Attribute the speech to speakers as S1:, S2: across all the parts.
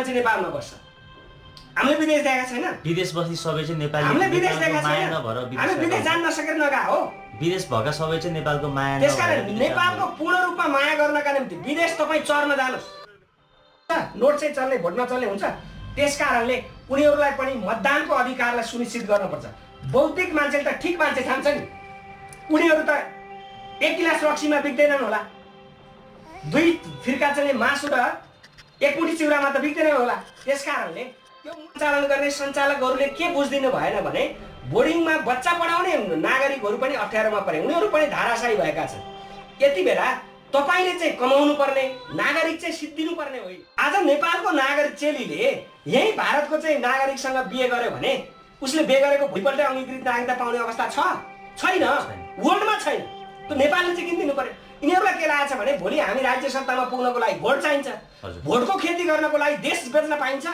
S1: मान्छे नेपालमा बस्छ। हामीले विदेश देखेका छैन।
S2: विदेश बस्ने सबै चाहिँ नेपाली
S1: हामीले विदेश देखेका
S2: माया
S1: छैन।
S2: नभएर
S1: हामी विदेश जान नसकेर नगएको हो।
S2: विदेश भएका सबै चाहिँ नेपालको माया नभएर
S1: त्यसकारण नेपालको पूर्ण रूपमा माया गर्नका निम्ति विदेश तपाईँ चर्न जानुहोस्। नोट चाहिँ चल्ने भोट नचल्ने हुन्छ। त्यसकारणले उनीहरूलाई पनि मतदानको अधिकारलाई सुनिश्चित गर्नुपर्छ। बौद्धिक मान्छेले त ठिक मान्छे ठान्छ नि, उनीहरू त 1 गिलास रक्सीमा बिक्दैनन् होला, 2 फिर्का चाहिँ मासु र 1 मुठी चिउरामा त बिक्दैन होला। त्यसकारणले त्यो सञ्चालन गर्ने सञ्चालकहरूले के बुझ्दिनु भएन भने बोर्डिङमा बच्चा पढाउने नागरिकहरू पनि अप्ठ्यारोमा परे, उनीहरू पनि धाराशायी भएका छन्। यति बेला तपाईले चाहिँ कमाउनु पर्ने, नागरिक चाहिँ सिद्धिनु पर्ने होइन। आज नेपालको नागरिक चेलीले यही भारतको चाहिँ नागरिकसँग बिहे गर्यो भने उसले बिहे गरेको भोलिपल्ट अङ्गीकृत नागरिकता पाउने अवस्था छैन, वर्ल्डमा छैन। त्यो नेपालले चाहिँ किन दिनु पर्यो? यिनीहरूलाई के लागेको छ भने भोलि हामी राज्य सत्तामा पुग्नको लागि भोट चाहिन्छ, भोटको खेती गर्नको लागि देश बेच्न पाइन्छ।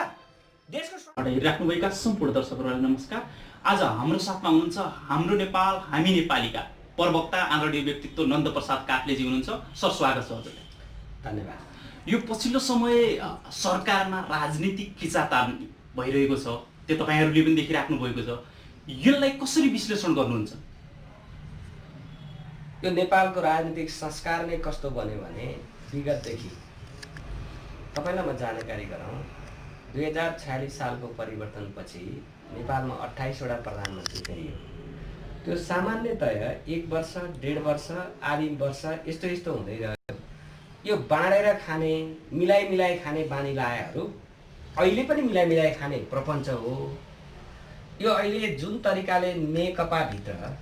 S1: देशको
S3: हेरिराख्नुभएका सम्पूर्ण दर्शकहरूलाई नमस्कार। आज हाम्रो साथमा हुनुहुन्छ हाम्रो नेपाल हामी नेपालीका प्रवक्ता आदरणीय व्यक्तित्व नन्दप्रसाद काफ्लेजी हुनुहुन्छ। सर स्वागत छ हजुरलाई।
S1: धन्यवाद।
S3: यो पछिल्लो समय सरकारमा राजनीतिक खिचातान भइरहेको छ, त्यो तपाईहरूले पनि देखिराख्नु भएको छ। यसलाई कसरी विश्लेषण गर्नुहुन्छ?
S1: यो नेपालको राजनीतिक संस्कार नै कस्तो बन्यो भने विगतदेखि तपाईलाई म जानकारी गराउँ, 2046 सालको परिवर्तनपछि नेपालमा 28 वटा प्रधानमन्त्री फेरियो। त्यो सामान्यतया 1 वर्ष, 1.5 वर्ष, आधी वर्ष यस्तो हुँदै रह्यो। यो बाँडेर खाने, मिलाइ खाने बानी लाएहरू अहिले पनि मिलाइ खाने प्रपञ्च हो। यो अहिले जुन तरिकाले नेकपाभित्र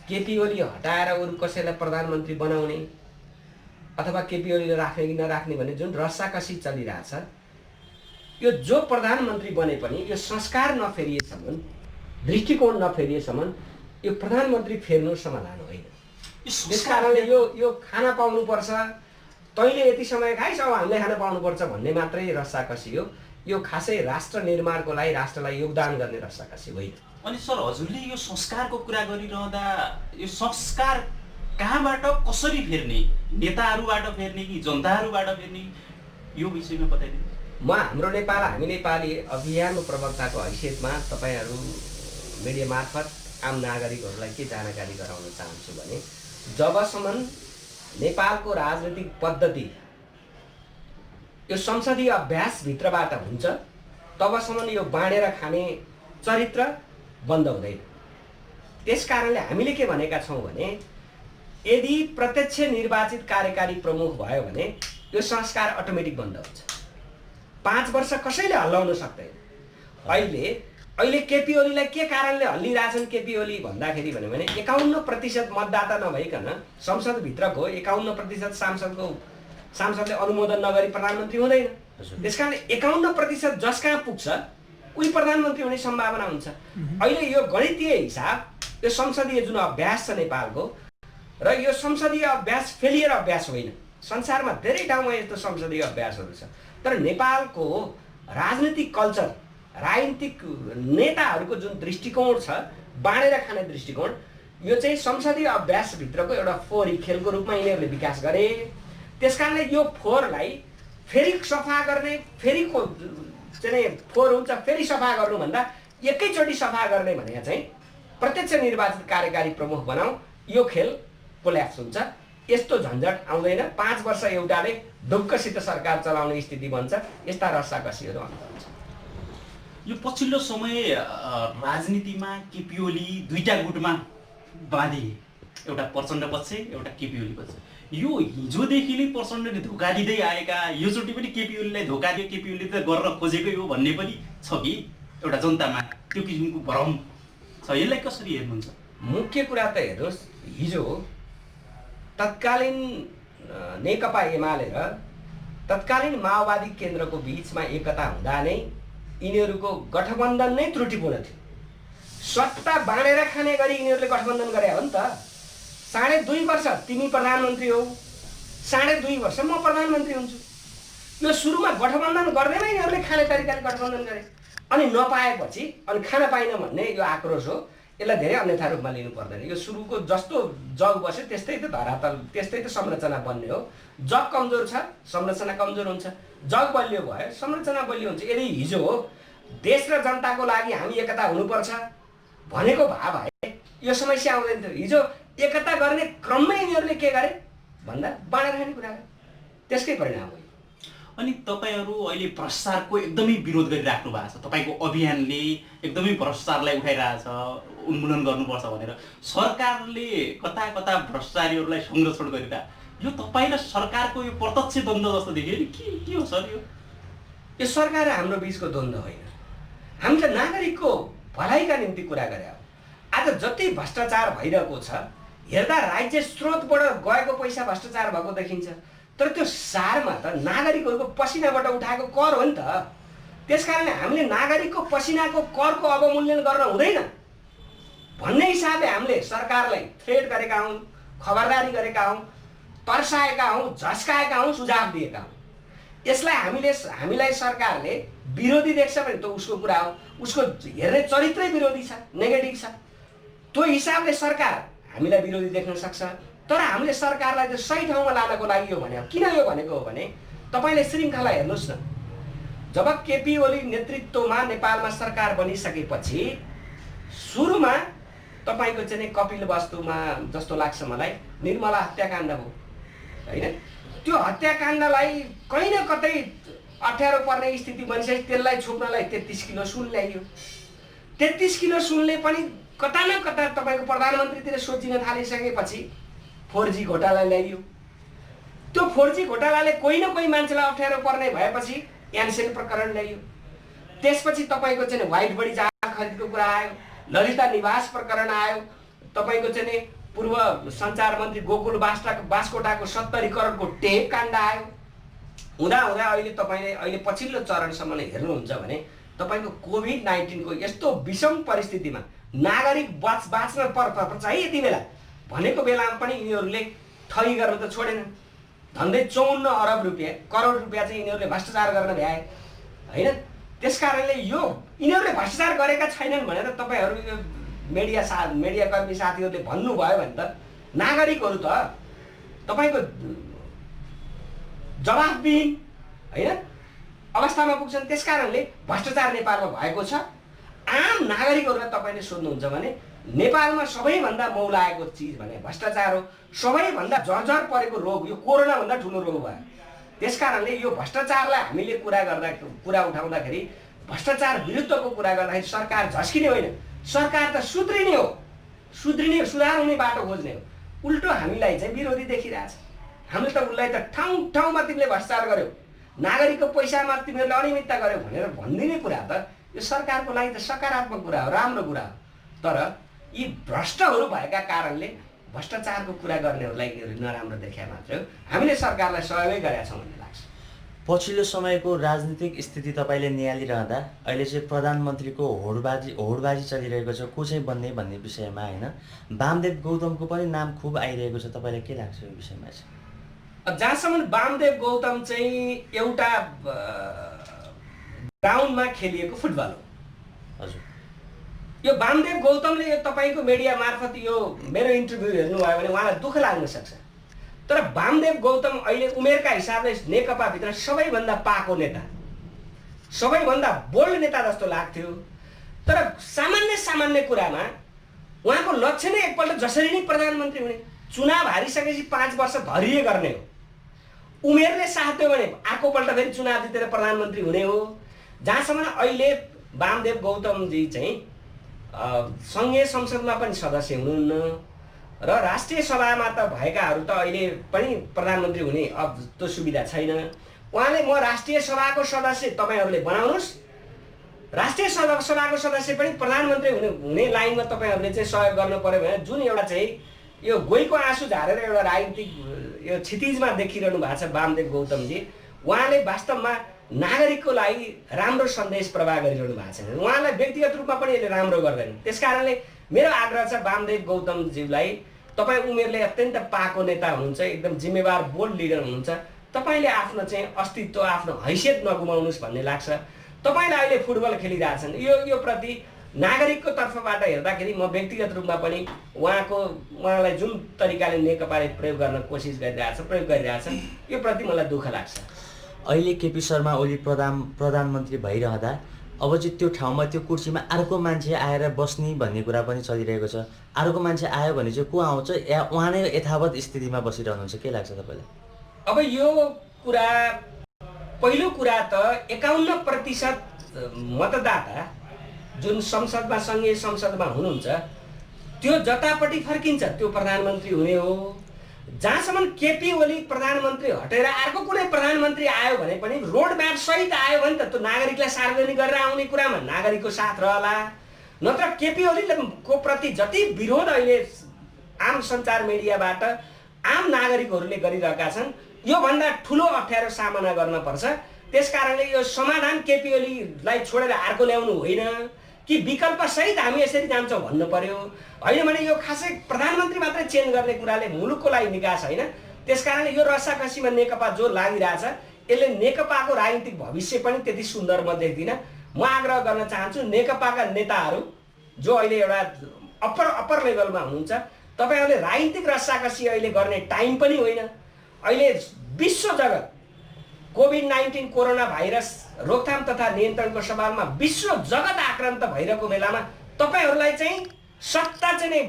S1: केपी ओली हटाएर अरू कसैलाई प्रधानमन्त्री बनाउने अथवा केपी ओलीले राख्ने कि नराख्ने भन्ने जुन रस्साकसी चलिरहेछ, यो जो प्रधानमन्त्री बने पनि यो संस्कार नफेरिएसम्म, दृष्टिकोण नफेरिएसम्म यो प्रधानमन्त्री फेर्नु समाधान होइन। त्यस कारणले यो खाना पाउनुपर्छ, तैँले यति समय खाइस् अब हामीले खाना पाउनुपर्छ भन्ने मात्रै रस्साकसी हो। यो खासै राष्ट्र निर्माणको लागि, राष्ट्रलाई योगदान गर्ने रस्साकसी होइन।
S3: अनि सर हजुरले यो संस्कारको कुरा गरिरहँदा यो संस्कार कहाँबाट कसरी फेर्ने, नेताहरूबाट फेर्ने कि जनताहरूबाट फेर्ने, यो विषयमा बताइदिनु।
S1: म हाम्रो नेपाल हामी नेपाली अभियानको प्रवक्ताको हैसियतमा तपाईहरू मिडिया मार्फत आम नागरिकहरूलाई के जानकारी गराउन चाहन्छु भने जबसम्म नेपालको राजनीतिक पद्धति यो संसदीय अभ्यासभित्रबाट हुन्छ तबसम्म यो बाँडेर खाने चरित्र बन्द हुँदैन। त्यस कारणले हामीले के भनेका छौँ भने यदि प्रत्यक्ष निर्वाचित कार्यकारी प्रमुख भयो भने यो संस्कार अटोमेटिक बन्द हुन्छ। 5 वर्ष कसैले हल्लाउन सक्दैन। अहिले केपी ओलीलाई के कारणले हल्लिरहेछन् केपी ओली भन्दाखेरि भने 51% मतदाता नभइकन संसदभित्रको 51% सांसदले अनुमोदन नगरी प्रधानमन्त्री हुँदैन। त्यसकारणले 51% जस कहाँ पुग्छ उही प्रधानमन्त्री हुने सम्भावना हुन्छ। अहिले यो गणितीय हिसाब यो संसदीय जुन अभ्यास छ नेपालको, र यो संसदीय अभ्यास फेलियर अभ्यास होइन। संसारमा धेरै ठाउँमा यस्तो संसदीय अभ्यासहरू छ, तर नेपालको राजनीतिक कल्चर, राजनीतिक नेताहरूको जुन दृष्टिकोण छ बाँडेर खाने दृष्टिकोण, यो चाहिँ संसदीय अभ्यासभित्रको एउटा फोहोरी खेलको रूपमा यिनीहरूले विकास गरे। त्यसकारणले यो फोहोरलाई फेरि सफा गर्ने, फेरि चाहिँ फोहोर हुन्छ फेरि सफा गर्नुभन्दा एकैचोटि सफा गर्ने भनेर चाहिँ प्रत्यक्ष निर्वाचित कार्यकारी प्रमुख बनाऊ, यो खेल कोल्याप्स हुन्छ। यस्तो झन्झट आउँदैन। 5 वर्ष एउटाले ढुक्कसित सरकार चलाउने स्थिति बन्छ। यस्ता रस्साकसीहरू अन्त हुन्छ।
S3: यो पछिल्लो समय राजनीतिमा केपी ओली दुईटा गुटमा बाँधिए, एउटा प्रचण्ड पक्ष, एउटा केपी ओली पक्ष। यो हिजोदेखि नै प्रचण्डले धोका दिँदै आएका, योचोटि पनि केपी ओलीलाई धोका दियो, केपी ओलीले त गर्न खोजेकै हो भन्ने पनि छ कि एउटा जनतामा त्यो किसिमको भ्रम छ। यसलाई कसरी हेर्नुहुन्छ?
S1: मुख्य कुरा त हेर्नुहोस्, हिजो तत्कालीन नेकपा एमाले र तत्कालीन माओवादी केन्द्रको बीचमा एकता हुँदा नै यिनीहरूको गठबन्धन नै त्रुटिपूर्ण थियो। सत्ता बाँडेर खाने गरी यिनीहरूले गठबन्धन गरे हो नि त। 2.5 वर्ष तिमी प्रधानमन्त्री हौ, 2.5 वर्ष म प्रधानमन्त्री हुन्छु। यो सुरुमा गठबन्धन गर्दैमा यिनीहरूले खाने तरिकाले गठबन्धन गरे, अनि नपाएपछि अनि खान पाइन भन्ने यो आक्रोश हो। यसलाई धेरै अन्यथा रूपमा लिनु पर्दैन। यो सुरुको जस्तो जग बस्यो त्यस्तै त धरातल, त्यस्तै त संरचना बन्ने हो। जग कमजोर छ, संरचना कमजोर हुन्छ। जग बलियो भयो, संरचना बलियो हुन्छ। यदि हिजो हो देश र जनताको लागि हामी एकता हुनुपर्छ भनेको भए भए यो समस्या आउँदैन थियो। हिजो एकता गर्ने क्रममै यिनीहरूले के गरे भन्दा बाँडेर खाने कुरा गरे, त्यसकै परिणाम हो।
S3: अनि तपाईँहरू अहिले भ्रष्टाचारको एकदमै विरोध गरिराख्नु भएको छ। तपाईँको अभियानले एकदमै भ्रष्टाचारलाई उठाइरहेछ, उन्मूलन गर्नुपर्छ भनेर सरकारले कता कता भ्रष्टाचारीहरूलाई संरक्षण गरिरहेको, यो तपाईँ र सरकारको यो प्रत्यक्ष द्वन्द्व जस्तो देखियो नि, के हो सर यो?
S1: यो सरकार र हाम्रो बिचको द्वन्द्व होइन, हामीले नागरिकको भलाइका निम्ति कुरा गरे हो। आज जति भ्रष्टाचार भइरहेको छ हेर्दा राज्य स्रोतबाट गएको पैसा भ्रष्टाचार भएको देखिन्छ, तर त्यो सारमा त नागरिकहरूको पसिनाबाट उठाएको कर हो नि त। त्यसकारणले हामीले नागरिकको पसिनाको करको अवमूल्यन गर्न हुँदैन भन्ने हिसाबले हामीले सरकारलाई थ्रेट गरेका हौँ, खबरदारी गरेका हौँ, तर्साएका हौँ, झस्काएका हौँ, सुझाव दिएका हौँ। यसलाई हामीलाई सरकारले विरोधी देख्छ भने त उसको कुरा हो, उसको हेर्ने चरित्रै विरोधी छ, नेगेटिभ छ। त्यो हिसाबले सरकार हामीलाई विरोधी देख्न सक्छ, तर हामीले सरकारलाई त्यो सही ठाउँमा लानको लागि यो भने किन यो भनेको हो भने तपाईँले श्रृङ्खला हेर्नुहोस् न। जब केपी ओली नेतृत्वमा नेपालमा सरकार बनिसकेपछि सुरुमा तपाईँको चाहिँ कपिल वस्तुमा जस्तो लाग्छ मलाई निर्मला हत्याकाण्ड हो होइन। त्यो हत्याकाण्डलाई कहीँ न कतै अप्ठ्यारो पर्ने स्थिति बनिसकेपछि त्यसलाई छोप्नलाई 33 किलो सुन ल्याइयो। 33 किलो सुनले पनि कता न कता तपाईँको प्रधानमन्त्रीतिर सोचिन थालिसकेपछि 4G घोटाला ल्याइयो। त्यो 4G घोटालाले कोही न कोही मान्छेलाई अप्ठ्यारो पर्ने भएपछि यानसेन प्रकरण ल्याइयो। त्यसपछि तपाईँको चाहिँ व्हाइट बडी जहाज खरिदको कुरा आयो, ललिता निवास प्रकरण आयो, तपाईँको चाहिँ पूर्व सञ्चार मन्त्री गोकुल बास्कोटाको 70 करोडको टेप काण्ड आयो। हुँदा हुँदा अहिले तपाईँले अहिले पछिल्लो चरणसम्म नै हेर्नुहुन्छ भने तपाईँको कोभिड-19 को यस्तो विषम परिस्थितिमा नागरिक बाँच्न पर्छ है यति बेला भनेको बेलामा पनि यिनीहरूले ठगी गर्न त छोडेन। झन्डै 54 अरब रुपियाँ करोड रुपियाँ चाहिँ यिनीहरूले भ्रष्टाचार गर्न भ्याए होइन। त्यसकारणले यो यिनीहरूले भ्रष्टाचार गरेका छैनन् भनेर तपाईँहरू यो मिडियाकर्मी साथीहरूले भन्नुभयो भने त नागरिकहरू त तपाईँको जवाफविहीन होइन अवस्थामा पुग्छन्। त्यसकारणले भ्रष्टाचार नेपालमा भएको छ। आम नागरिकहरूलाई तपाईँले सोध्नुहुन्छ भने नेपालमा सबैभन्दा मौलाएको चिज भने भ्रष्टाचार हो। सबैभन्दा जर्जर परेको रोग यो कोरोना भन्दा ठुलो रोग भयो। त्यसकारणले यो भ्रष्टाचारलाई हामीले कुरा उठाउँदाखेरि भ्रष्टाचार विरुद्धको कुरा गर्दाखेरि सरकार झस्किने होइन, सरकार त सुध्रिने हो, सुधार हुने बाटो खोज्ने हो। उल्टो हामीलाई चाहिँ विरोधी देखिरहेछ। हामीले त उसलाई त ठाउँ ठाउँमा तिमीले भ्रष्टाचार गर्यौ, नागरिकको पैसामा तिमीहरूले अनियमितता गर्यौ भनेर भनिदिने कुरा त यो सरकारको लागि त सकारात्मक कुरा हो, राम्रो कुरा हो। तर यी भ्रष्टहरू भएका कारणले भ्रष्टाचारको कुरा गर्नेहरूलाई नराम्रो देखिया मात्र हो। हामीले सरकारलाई सहयोगै गरेका छौँ भन्ने लाग्छ।
S2: पछिल्लो समयको राजनीतिक स्थिति तपाईँले निहालिरहँदा अहिले चाहिँ प्रधानमन्त्रीको होडबाजी चलिरहेको छ, को चाहिँ बन्ने भन्ने विषयमा होइन। वामदेव गौतमको पनि नाम खुब आइरहेको छ, तपाईँलाई के लाग्छ यो विषयमा चाहिँ?
S1: जहाँसम्म वामदेव गौतम चाहिँ एउटा ग्राउन्डमा खेलिएको फुटबल हो।
S2: हजुर,
S1: यो वामदेव गौतमले यो तपाईँको मिडिया मार्फत यो मेरो इन्टरभ्यू हेर्नुभयो भने उहाँलाई दुःख लाग्न सक्छ, तर वामदेव गौतम अहिले उमेरका हिसाबले नेकपाभित्र सबैभन्दा पाको नेता, सबैभन्दा बोल्ड नेता जस्तो लाग्थ्यो। तर सामान्य कुरामा उहाँको लक्ष्य नै एकपल्ट जसरी नै प्रधानमन्त्री हुने, चुनाव हारिसकेपछि 5 वर्ष धैर्य गर्ने हो। उमेरले साथ दियो भने अर्कोपल्ट फेरि चुनाव जितेर प्रधानमन्त्री हुने हो। जहाँसम्म अहिले वामदेव गौतमजी चाहिँ सङ्घीय संसदमा पनि सदस्य हुनुहुन्न र राष्ट्रिय सभामा त भएकाहरू त अहिले पनि प्रधानमन्त्री हुने अब त्यो सुविधा छैन। उहाँले म राष्ट्रिय सभाको सदस्य तपाईँहरूले बनाउनुहोस्, राष्ट्रिय सभाको सदस्य पनि प्रधानमन्त्री हुने लाइनमा तपाईँहरूले चाहिँ सहयोग गर्नु पर्यो भने जुन एउटा चाहिँ यो गोइको आँसु झारेर एउटा राजनीतिक यो क्षितिजमा देखिरहनु भएको छ वामदेव गौतमजी, उहाँले वास्तवमा नागरिकको लागि राम्रो सन्देश प्रवाह गरिरहनु भएको छैन। उहाँलाई व्यक्तिगत रूपमा पनि यसले राम्रो गर्दैन। त्यसकारणले मेरो आग्रह छ वामदेव गौतमज्यूलाई, तपाईँ उमेरले अत्यन्त पाको नेता हुनुहुन्छ, एकदम जिम्मेवार बोल्ड लिडर हुनुहुन्छ, तपाईँले आफ्नो चाहिँ अस्तित्व आफ्नो हैसियत नगुमाउनुहोस् भन्ने लाग्छ। तपाईँले अहिले फुटबल खेलिरहेछन्, यो प्रति नागरिकको तर्फबाट हेर्दाखेरि म व्यक्तिगत रूपमा पनि उहाँलाई जुन तरिकाले नेकपाले प्रयोग गर्न कोसिस गरिरहेछ यो प्रति मलाई दुःख लाग्छ।
S2: अहिले केपी शर्मा ओली प्रधानमन्त्री भइरहँदा अब चाहिँ त्यो ठाउँमा त्यो कुर्सीमा अर्को मान्छे आएर बस्ने भन्ने कुरा पनि चलिरहेको छ। अर्को मान्छे आयो भने चाहिँ को आउँछ या उहाँ नै यथावत स्थितिमा बसिरहनुहुन्छ, के लाग्छ तपाईँलाई?
S1: अब यो कुरा पहिलो कुरा त 51% मतदाता जुन संसदमा सङ्घीय संसदमा हुनुहुन्छ त्यो जतापट्टि फर्किन्छ त्यो प्रधानमन्त्री हुने हो। जहाँसम्म केपी ओली प्रधानमन्त्री हटेर अर्को कुनै प्रधानमन्त्री आयो भने पनि रोड म्याप सहित आयो भने त त्यो नागरिकलाई सार्वजनिक गरेर आउने कुरामा नागरिकको साथ रहला। नत्र केपी ओलीको प्रति जति विरोध अहिले आम सञ्चार मिडियाबाट आम नागरिकहरूले गरिरहेका छन् योभन्दा ठुलो अप्ठ्यारो सामना गर्न पर्छ। त्यसकारणले यो समाधान केपी ओलीलाई छोडेर अर्को ल्याउनु होइन कि विकल्प सहित हामी यसरी जान्छौँ भन्नु पर्यो, होइन भने यो खासै प्रधानमन्त्री मात्रै चेन्ज गर्ने कुराले मुलुकको लागि निकास होइन। त्यसकारणले यो रस्साकसीमा नेकपा जो लागिरहेछ यसले नेकपाको राजनीतिक भविष्य पनि त्यति सुन्दर म देख्दिनँ। म आग्रह गर्न चाहन्छु नेकपाका नेताहरू जो अहिले एउटा अप्पर लेभलमा हुनुहुन्छ तपाईँहरूले राजनीतिक रस्साकसी अहिले गर्ने टाइम पनि होइन। अहिले विश्व जगत कोभिड-19 कोरोना भाइरस रोकथाम तथा नियन्त्रणको सवालमा विश्व जगत आक्रान्त भइरहेको बेलामा तपाईँहरूलाई चाहिँ सत्ता चाहिँ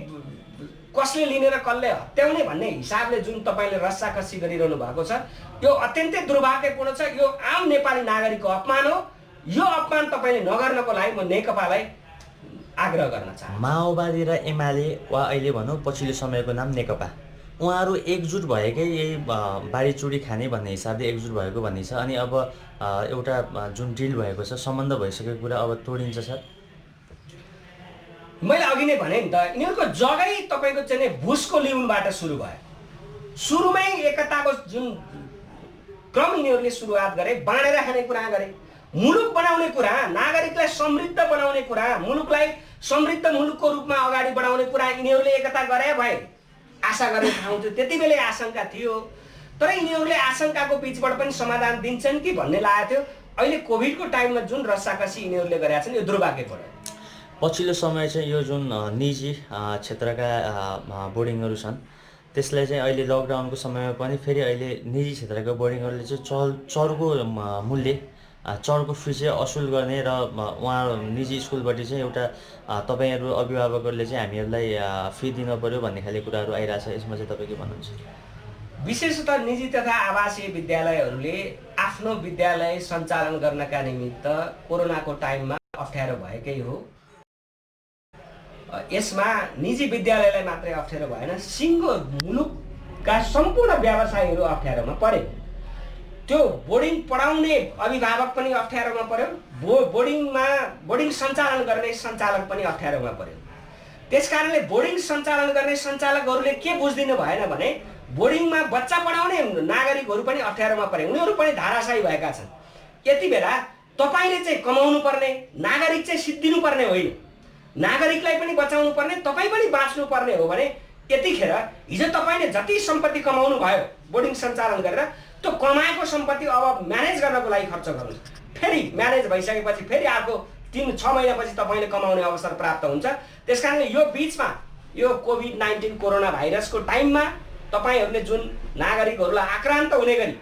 S1: कसले लिने र कसले हत्याउने भन्ने हिसाबले जुन तपाईँले रस्साकसी गरिरहनु भएको छ यो अत्यन्तै दुर्भाग्यपूर्ण छ। यो आम नेपाली नागरिकको अपमान हो। यो अपमान तपाईँले नगर्नको लागि म नेकपालाई आग्रह गर्न चाहन्छु।
S2: माओवादी र एमाले वा अहिले भनौँ पछिल्लो समयको नाम नेकपा, उहाँहरू एकजुट भएकै यही बारीचुरी खाने भन्ने हिसाबले एकजुट भएको भन्ने छ। अनि अब एउटा जुन डिल भएको छ सम्बन्ध भइसकेको कुरा अब तोडिन्छ सर?
S1: मैले अघि नै भने नि त यिनीहरूको जगै तपाईँको चाहिँ भुसको लिउनबाट सुरु भयो। सुरुमै एकताको जुन क्रम यिनीहरूले सुरुवात गरे, बाँडेर खाने कुरा गरे, मुलुक बनाउने कुरा, नागरिकलाई समृद्ध बनाउने कुरा, मुलुकलाई समृद्ध मुलुकको रूपमा अगाडि बढाउने कुरा यिनीहरूले एकता गरे भए आशा गर्ने ठाउँ थियो। त्यति बेलै आशंका थियो तर यिनीहरूले आशंकाको बीचबाट पनि समाधान दिन्छन् कि भन्ने लागेको थियो। अहिले कोभिडको टाइममा जुन रस्साकसी यिनीहरूले गरेका छन् यो दुर्भाग्यपूर्ण।
S2: पछिल्लो समय चाहिँ यो जुन निजी क्षेत्रका बोर्डिङहरू छन् त्यसलाई चाहिँ अहिले लकडाउनको समयमा पनि फेरि अहिले निजी क्षेत्रका बोर्डिङहरूले चाहिँ चर्को मूल्य चर्को फी चाहिँ असुल गर्ने र उहाँ निजी स्कुलबाट चाहिँ एउटा तपाईँहरू अभिभावकहरूले चाहिँ हामीहरूलाई फी दिन पर्यो भन्ने खाले कुराहरू आइरहेछ। यसमा चाहिँ तपाईँ के भन्नुहुन्छ?
S1: विशेषतः निजी तथा आवासीय विद्यालयहरूले आफ्नो विद्यालय सञ्चालन गर्नका निमित्त कोरोनाको टाइममा अप्ठ्यारो भएकै हो। यसमा निजी विद्यालयलाई मात्रै अप्ठ्यारो भएन, सिङ्गो मुलुकका सम्पूर्ण व्यवसायीहरू अप्ठ्यारोमा परे। त्यो बोर्डिङ पढाउने अभिभावक पनि अप्ठ्यारोमा पर्यो, बोर्डिङ सञ्चालन गर्ने सञ्चालक पनि अप्ठ्यारोमा पर्यो। त्यसकारणले बोर्डिङ सञ्चालन गर्ने सञ्चालकहरूले के बुझ्दिनु भएन भने बोर्डिङमा बच्चा पढाउने नागरिकहरू पनि अप्ठ्यारोमा परे, उनीहरू पनि धाराशायी भएका छन्। यति बेला तपाईँले चाहिँ कमाउनु पर्ने, नागरिक चाहिँ सिद्धिनु पर्ने होइन, नागरिकलाई पनि बचाउनु पर्ने, तपाईँ पनि बाँच्नु पर्ने हो भने यतिखेर हिजो तपाईँले जति सम्पत्ति कमाउनु भयो बोर्डिङ सञ्चालन गरेर त्यो कमाएको सम्पत्ति अब म्यानेज गर्नको लागि खर्च गर्नुहोस्। फेरि म्यानेज भइसकेपछि फेरि अर्को 3-6 महिनापछि तपाईँले कमाउने अवसर प्राप्त हुन्छ। त्यसकारणले यो बिचमा यो कोभिड-19 कोरोना भाइरसको टाइममा तपाईँहरूले जुन नागरिकहरूलाई आक्रान्त हुने गरी,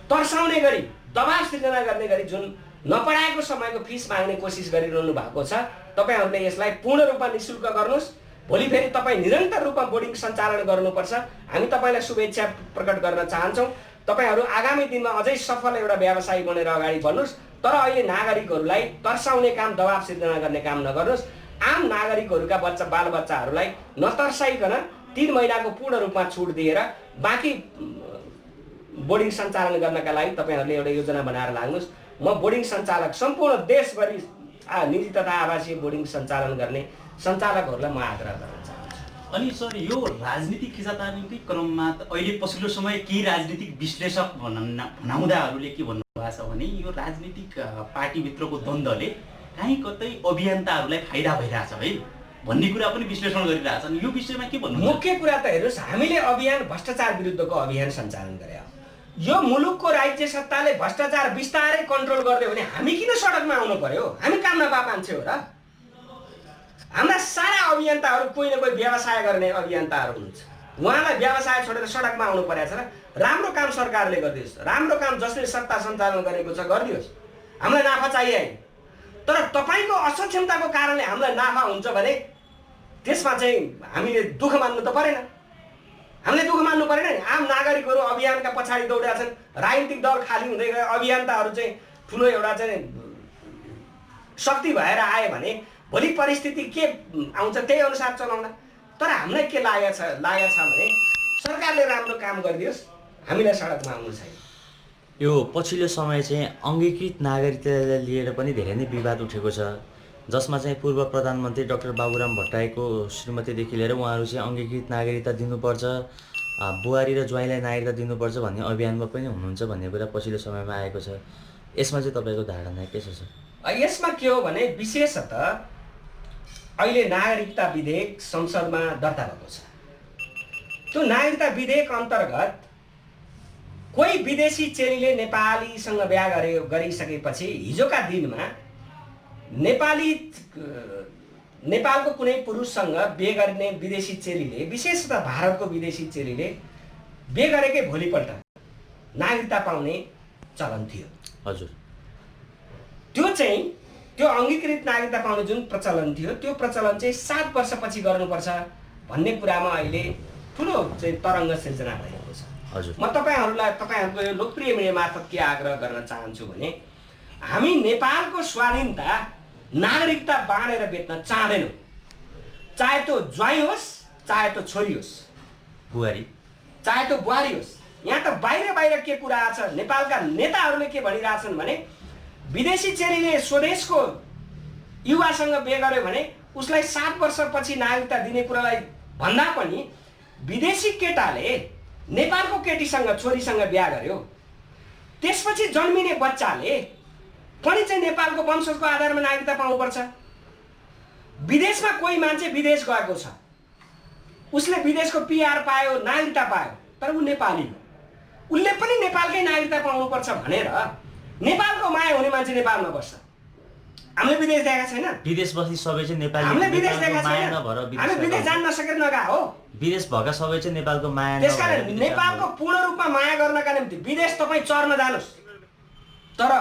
S1: तर्साउने गरी, दबाब सिर्जना गर्ने गरी जुन नपढाएको समयको फिस माग्ने कोसिस गरिरहनु भएको छ, तपाईँहरूले यसलाई पूर्ण रूपमा निःशुल्क गर्नुहोस्। भोलि फेरि तपाईँ निरन्तर रूपमा बोर्डिङ सञ्चालन गर्नुपर्छ। हामी तपाईँलाई शुभेच्छा प्रकट गर्न चाहन्छौँ। तपाईँहरू आगामी दिनमा अझै सफल एउटा व्यवसायी बनेर अगाडि बढ्नुहोस्। तर अहिले नागरिकहरूलाई तर्साउने काम, दबाब सिर्जना गर्ने काम नगर्नुहोस्। आम नागरिकहरूका बालबच्चाहरूलाई नतर्साइकन 3 महिनाको पूर्ण रूपमा छुट दिएर बाँकी बोर्डिङ सञ्चालन गर्नका लागि तपाईँहरूले एउटा योजना बनाएर लाग्नुहोस्। म बोर्डिङ सञ्चालक सम्पूर्ण देशभरि निजी तथा आवासीय बोर्डिङ सञ्चालन गर्ने सञ्चालकहरूलाई म आग्रह गर्न चाहन्छु।
S3: अनि सर यो राजनीतिक खिचातानीकै क्रममा अहिले पछिल्लो समय केही राजनीतिक विश्लेषक भनाउँदाहरूले के भन्नुभएको छ भने यो राजनीतिक पार्टीभित्रको द्वन्द्वले काहीँ कतै अभियन्ताहरूलाई फाइदा भइरहेछ है भन्ने कुरा पनि विश्लेषण गरिरहेछन्। यो विषयमा के भन्नु?
S1: मुख्य कुरा त हेर्नुहोस्, हामीले अभियान भ्रष्टाचार विरुद्धको अभियान सञ्चालन गरे। यो मुलुकको राज्य सत्ताले भ्रष्टाचार बिस्तारै कन्ट्रोल गरिदियो भने हामी किन सडकमा आउनु पर्यो? हामी काम नपा मान्छे हो र? हाम्रा सारा अभियन्ताहरू कोही न कोही व्यवसाय गर्ने अभियन्ताहरू हुनुहुन्छ। उहाँलाई व्यवसाय छोडेर सडकमा आउनु परेको छ र? राम्रो काम सरकारले गरिदियोस्, राम्रो काम जसले सत्ता सञ्चालन गरेको छ गरिदियोस्। हामीलाई नाफा चाहिए, तर तपाईँको असक्षमताको कारणले हामीलाई नाफा हुन्छ भने त्यसमा चाहिँ हामीले दुःख मान्नु त परेन। हामीले दुःख मान्नु परेन नि। आम नागरिकहरू अभियानका पछाडि दौडेका छन्, राजनीतिक दल खाली हुँदै गए, अभियन्ताहरू चाहिँ ठुलो एउटा चाहिँ शक्ति भएर आए भने भोलि परिस्थिति के आउँछ त्यही अनुसार चलाउला। तर हामीलाई के लागेको छ भने सरकारले राम्रो काम गरिदियोस्, हामीलाई सडकमा आउनु छैन।
S2: यो पछिल्लो समय चाहिँ अङ्गीकृत नागरिकतालाई लिएर पनि धेरै नै विवाद उठेको छ, जसमा चाहिँ पूर्व प्रधानमन्त्री डाक्टर बाबुराम भट्टराईको श्रीमतीदेखि लिएर उहाँहरू चाहिँ अङ्गीकृत नागरिकता दिनुपर्छ, बुहारी र ज्वाइँलाई नागरिकता दिनुपर्छ भन्ने अभियानमा पनि हुनुहुन्छ भन्ने कुरा पछिल्लो समयमा आएको छ। यसमा चाहिँ तपाईँको धारणा के छ?
S1: यसमा के हो भने विशेषतः अहिले नागरिकता विधेयक संसदमा दर्ता भएको छ। त्यो नागरिकता विधेयक अन्तर्गत कोही विदेशी चेलीले नेपालीसँग बिहा गरिसकेपछि हिजोका दिनमा नेपालको कुनै पुरुषसँग बिहे गर्ने विदेशी चेलीले, विशेषतः भारतको विदेशी चेलीले बिहे गरेकै भोलिपल्ट नागरिकता पाउने चलन थियो।
S2: हजुर,
S1: त्यो अङ्गीकृत नागरिकता पाउने जुन प्रचलन थियो त्यो प्रचलन चाहिँ 7 वर्षपछि गर्नुपर्छ भन्ने कुरामा अहिले ठुलो चाहिँ तरङ्ग सिर्जना भइरहेको छ।
S2: हजुर,
S1: म तपाईँहरूको यो लोकप्रिय मिडिया मार्फत के आग्रह गर्न चाहन्छु भने हामी नेपालको स्वाधीनता नागरिकता बाँडेर बेच्न चाहँदैनौँ। चाहे त्यो ज्वाइँ होस्, चाहे त्यो छोरी होस्,
S2: बुहारी,
S1: चाहे त्यो बुहारी होस्। यहाँ त बाहिर के कुरा छ, नेपालका नेताहरूले के भनिरहेछन् भने विदेशी चेलीले स्वदेशको युवासँग बिहे गर्यो भने उसलाई 7 वर्षपछि नागरिकता दिने कुरालाई भन्दा पनि विदेशी केटाले नेपालको केटीसँग, छोरीसँग बिहा गर्यो, त्यसपछि जन्मिने बच्चाले पनि चाहिँ नेपालको वंशजको आधारमा नागरिकता पाउनुपर्छ। विदेशमा कोही मान्छे विदेश गएको छ, उसले विदेशको पिआर पायो, नागरिकता पायो, तर ऊ नेपाली हो, उसले पनि नेपालकै नागरिकता पाउनुपर्छ भनेर नेपालको माया हुने मान्छे नेपालमा बस्छ। हामीले विदेश देखेका छैन?
S2: विदेश बस्ने सबै चाहिँ नेपाली,
S1: हामीले विदेश देखेका
S2: माया
S1: छैन?
S2: नभएर
S1: हामी विदेश जान नसकेर नगए हो।
S2: विदेश भएका सबै चाहिँ नेपालको माया
S1: त्यसकारण नेपालको पूर्ण रूपमा माया गर्नका निम्ति विदेश तपाईँ चर्न जानुहोस्, तर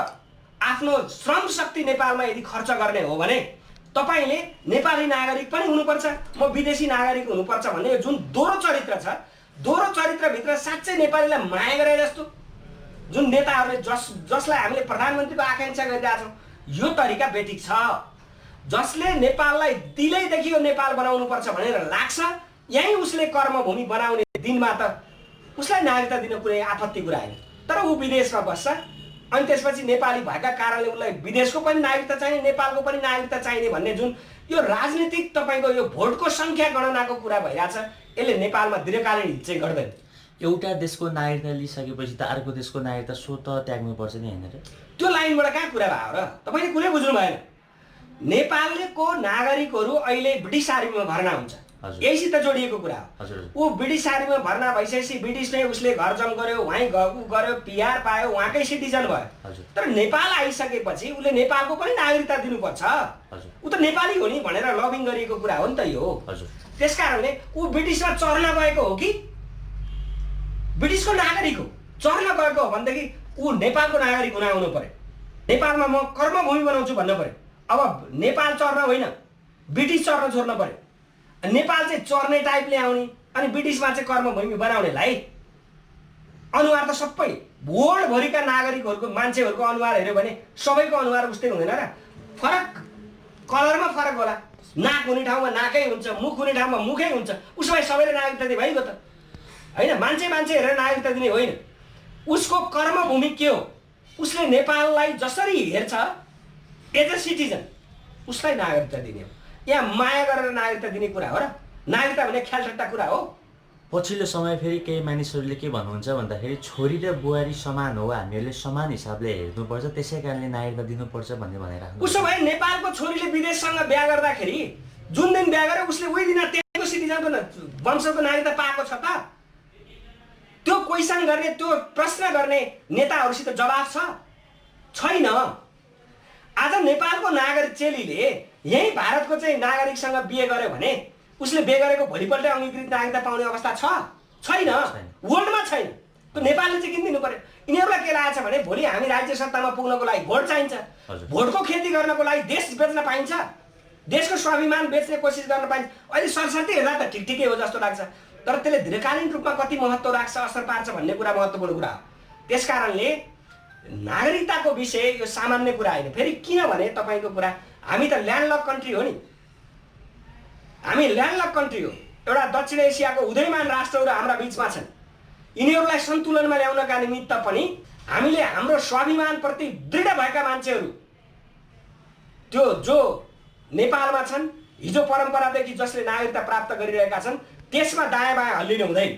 S1: आफ्नो श्रम शक्ति नेपालमा यदि खर्च गर्ने हो भने तपाईँले नेपाली नागरिक पनि हुनुपर्छ, म विदेशी नागरिक हुनुपर्छ भन्ने यो जुन दोहोरो चरित्र छ, दोहोरो चरित्रभित्र साँच्चै नेपालीलाई माया गरे जस्तो जुन नेताहरूले जसलाई हामीले प्रधानमन्त्रीको आकाङ्क्षा गरिरहेछौँ, यो तरिका बेठिक छ। जसले नेपाललाई दिलैदेखि यो नेपाल बनाउनुपर्छ भनेर लाग्छ, यहीँ उसले कर्मभूमि बनाउने दिनमा त उसलाई नागरिकता दिन कुनै आपत्ति कुरा होइन। तर ऊ विदेशमा बस्छ, अनि त्यसपछि नेपाली भएका कारणले उसलाई विदेशको पनि नागरिकता चाहिने, नेपालको पनि नागरिकता चाहिने भन्ने जुन यो राजनीतिक तपाईँको यो भोटको सङ्ख्या गणनाको कुरा भइरहेछ, यसले नेपालमा दीर्घकालीन हित चाहिँ गर्दैन।
S2: एउटा देशको नागरिकता लिइसकेपछि त अर्को देशको नागरिकता स्वतः त्याग्नुपर्छ नि, होइन र?
S1: त्यो लाइनबाट कहाँ कुरा भयो र? तपाईँले कुनै बुझ्नु भएन। नेपालको नागरिकहरू अहिले ब्रिटिस आर्मीमा भर्ना हुन्छ, यहीसित जोडिएको कुरा हो। ऊ ब्रिटिस आर्मीमा भर्ना भइसकेपछि ब्रिटिसले उसले घर जम गर्यो, वहीँ गयो, पिआर पायो, उहाँकै सिटिजन भयो। तर नेपाल आइसकेपछि उसले नेपालको पनि नागरिकता दिनुपर्छ, ऊ त नेपाली हो नि भनेर लबिङ गरिएको कुरा हो नि त यो। त्यसकारणले ऊ ब्रिटिसमा चर्न गएको हो कि ब्रिटिसको नागरिक हो? चर्न गएको हो भनेदेखि ऊ नेपालको नागरिक हुन आउनु पर्यो, नेपालमा म कर्मभूमि बनाउँछु भन्नु पर्यो। अब नेपाल चर्न होइन, ब्रिटिस चर्न छोड्न पर्यो। नेपाल चाहिँ चर्ने टाइपले आउने अनि ब्रिटिसमा चाहिँ कर्मभूमि बनाउनेलाई अनुहार त सबै वर्ल्डभरिका नागरिकहरूको मान्छेहरूको अनुहार हेऱ्यो भने सबैको अनुहार उस्तै हुँदैन र? फरक कलरमा फरक होला, नाक हुने ठाउँमा नाकै हुन्छ, मुख हुने ठाउँमा मुखै हुन्छ, उसो भए सबैले नागरिकता दिए भइगयो त होइन? मान्छे हेरेर नागरिकता दिने होइन, उसको कर्मभूमि के हो, उसले नेपाललाई जसरी हेर्छ एज अ सिटिजन उसलाई नागरिकता दिने हो। यहाँ माया गरेर नागरिकता दिने कुरा हो र? नागरिकता भने ख्यालठट्टा कुरा हो?
S2: पछिल्लो समय फेरि केही मानिसहरूले के भन्नुहुन्छ भन्दाखेरि छोरी र बुहारी समान हो, हामीहरूले समान हिसाबले हेर्नुपर्छ, त्यसै कारणले नागरिकता दिनुपर्छ भन्ने भनिरहेको।
S1: उसो भए नेपालको छोरीले विदेशसँग बिहा गर्दाखेरि जुन दिन बिहा गरे उसले उही दिन त्यहाँको सिटिजनको वंशको नागरिकता पाएको छ त? त्यो क्वेसन गर्ने, त्यो प्रश्न गर्ने नेताहरूसित जवाफ छैन। आज नेपालको नागरिक चेलीले यही भारतको चाहिँ नागरिकसँग बिहे गर्यो भने उसले बिहे गरेको भोलिपल्टै अङ्गीकृत नागरिकता पाउने अवस्था छैन। वर्ल्डमा छैन। त्यो नेपालले चाहिँ किन दिनु पर्यो? यिनीहरूलाई के लागेको छ भने भोलि हामी राज्य सत्तामा पुग्नको लागि भोट चाहिन्छ। भोटको खेती गर्नको लागि देश बेच्न पाइन्छ, देशको स्वाभिमान बेच्ने कोसिस गर्न पाइन्छ। अहिले सरसर्ती हेर्दा त ठिकै हो जस्तो लाग्छ, तर त्यसले दीर्घकालीन रूपमा कति महत्त्व राख्छ, असर पार्छ भन्ने कुरा महत्त्वपूर्ण कुरा हो। त्यसकारणले नागरिकताको विषय यो सामान्य कुरा होइन। फेरि किनभने तपाईँको कुरा, हामी त ल्यान्डलक कन्ट्री हो नि, हामी ल्यान्डलक कन्ट्री हो। एउटा दक्षिण एसियाको उदयमान राष्ट्रहरू हाम्रा बिचमा छन्। यिनीहरूलाई सन्तुलनमा ल्याउनका निमित्त पनि हामीले हाम्रो स्वाभिमानप्रति दृढ भएका मान्छेहरू, त्यो जो नेपालमा छन्, हिजो परम्परादेखि जसले नागरिकता प्राप्त गरिरहेका छन्, त्यसमा दायाँ बायाँ हल्लिनु हुँदैन।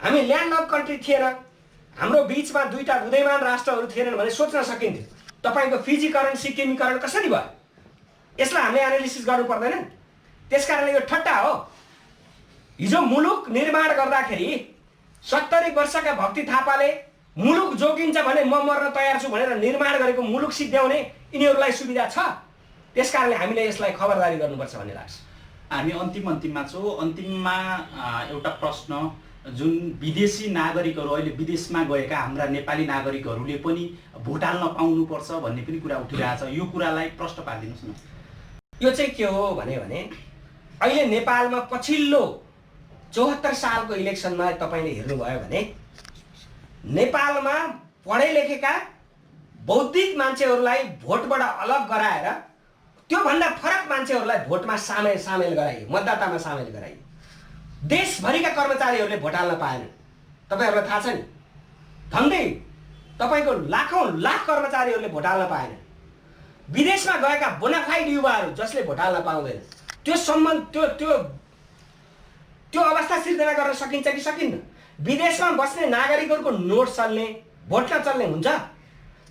S1: हामी ल्यान्डलक कन्ट्री थिएन, हाम्रो बिचमा दुईटा उदयमान राष्ट्रहरू थिएनन् भने सोच्न सकिन्थ्यो तपाईँको फिजीकरण सिक्किमीकरण कसरी भयो। यसलाई हामीले एनालिसिस गर्नु पर्दैन। त्यसकारणले यो ठट्टा हो। हिजो मुलुक निर्माण गर्दाखेरि 70 वर्षका भक्ति थापाले मुलुक जोगिन्छ भने म मर्न तयार छु भनेर निर्माण गरेको मुलुक सिद्ध्याउने यिनीहरूलाई सुविधा छ। त्यसकारणले हामीले यसलाई खबरदारी गर्नुपर्छ भन्ने लाग्छ।
S3: हामी अन्तिममा छौँ। अन्तिममा एउटा प्रश्न, जुन विदेशी नागरिकहरू अहिले विदेशमा गएका हाम्रा नेपाली नागरिकहरूले पनि भोट हाल्न पाउनुपर्छ भन्ने पनि कुरा उठिरहेछ, यो कुरालाई प्रश्न पारिदिनुहोस् न।
S1: यो चाहिँ के हो भने अहिले नेपालमा पछिल्लो 74 सालको इलेक्सनमा तपाईँले हेर्नुभयो भने नेपालमा पढे लेखेका बौद्धिक मान्छेहरूलाई भोटबाट अलग गराएर त्योभन्दा फरक मान्छेहरूलाई भोटमा सामेल गराइयो, मतदातामा सामेल गराइयो। देशभरिका कर्मचारीहरूले भोट हाल्न पाएनन्। तपाईँहरूलाई थाहा छ नि, झन्डै तपाईँको लाखौँ लाख कर्मचारीहरूले भोट हाल्न पाएनन्। विदेशमा गएका बोनाफाइड युवाहरू जसले भोट हाल्न पाउँदैन, त्यो सम्बन्ध त्यो अवस्था सिर्जना गर्न सकिन्छ कि सकिन्न? विदेशमा बस्ने नागरिकहरूको नोट चल्ने, भोट नचल्ने हुन्छ।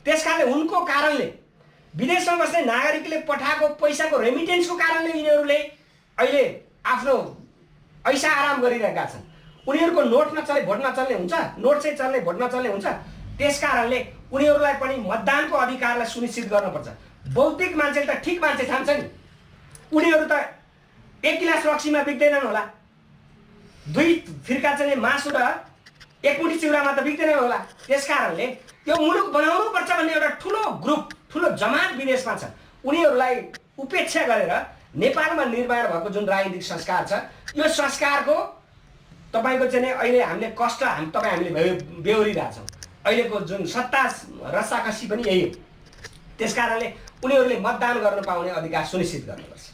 S1: त्यसकारणले उनको कारणले, विदेशमा बस्ने नागरिकले पठाएको पैसाको रेमिटेन्सको कारणले यिनीहरूले अहिले आफ्नो ऐसा आराम गरिरहेका छन्। उनीहरूको नोट नचले भोट नचल्ने हुन्छ, नोट चाहिँ चल्ने भोट नचल्ने हुन्छ। त्यसकारणले उनीहरूलाई पनि मतदानको अधिकारलाई सुनिश्चित गर्नुपर्छ। बौद्धिक मान्छेले त ठिक मान्छे ठान्छ नि, उनीहरू त 1 गिलास रक्सीमा बिक्दैनन् होला, 2 फिर्का चाहिँ मासु र 1 मुठी चिउरामा त बिक्दैन होला। त्यसकारणले यो मुलुक बनाउनुपर्छ भन्ने एउटा ठुलो ग्रुप, ठुलो जमात विदेशमा छ। उनीहरूलाई उपेक्षा गरेर नेपालमा निर्माण भएको जुन राजनीतिक संस्कार छ, यो संस्कारको तपाईँको चाहिँ अहिले हामीले कष्ट हामीले बेहोरिरहेछौँ। अहिलेको जुन सत्ता रस्साकसी पनि यही हो। त्यसकारणले उनीहरूले मतदान गर्न पाउने अधिकार सुनिश्चित गर्नुपर्छ।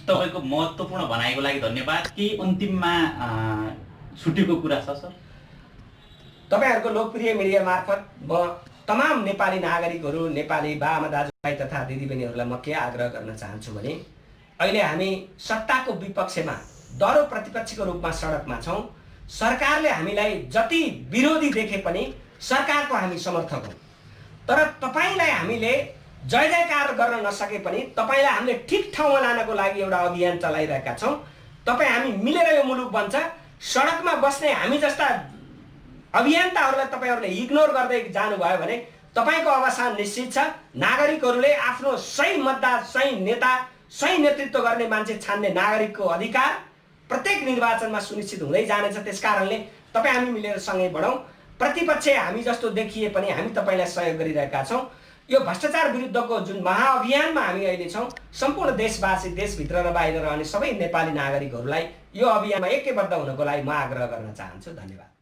S3: तपाईँको महत्त्वपूर्ण भनाइको लागि धन्यवाद। के अन्तिममा छुटेको कुरा छ सर?
S1: तपाईँहरूको लोकप्रिय मिडिया मार्फत म तमाम नेपाली नागरिकहरू, नेपाली बाआमा दाजुभाइ तथा दिदीबहिनीहरूलाई म के आग्रह गर्न चाहन्छु भने अहिले हामी सत्ताको विपक्षमा दरो प्रतिपक्षको रूपमा सडकमा छौँ। सरकारले हामीलाई जति विरोधी देखे पनि सरकारको हामी समर्थक हौँ। तर तपाईँलाई हामीले जय जयकार गर्न नसके पनि तपाईँलाई हामीले ठिक ठाउँमा लानको लागि एउटा अभियान चलाइरहेका छौँ। तपाईँ हामी मिलेर यो मुलुक बन्छ। सडकमा बस्ने हामी जस्ता अभियन्ताहरूलाई तपाईँहरूले इग्नोर गर्दै जानुभयो भने तपाईँको अवसान निश्चित छ। नागरिकहरूले आफ्नो सही मतदार, सही नेता, सही नेतृत्व गर्ने मान्छे छान्ने नागरिकको अधिकार प्रत्येक निर्वाचनमा सुनिश्चित हुँदै जानेछ। त्यसकारणले तपाईँ हामी मिलेर सँगै बढौँ। प्रतिपक्ष हामी जस्तो देखिए पनि हामी तपाईँलाई सहयोग गरिरहेका छौँ। यो भ्रष्टाचार विरुद्धको जुन महाअभियानमा हामी अहिले छौँ, सम्पूर्ण देशवासी, देशभित्र र बाहिर रहने सबै नेपाली नागरिकहरूलाई यो अभियानमा एकैबद्ध हुनको लागि म आग्रह गर्न चाहन्छु। धन्यवाद।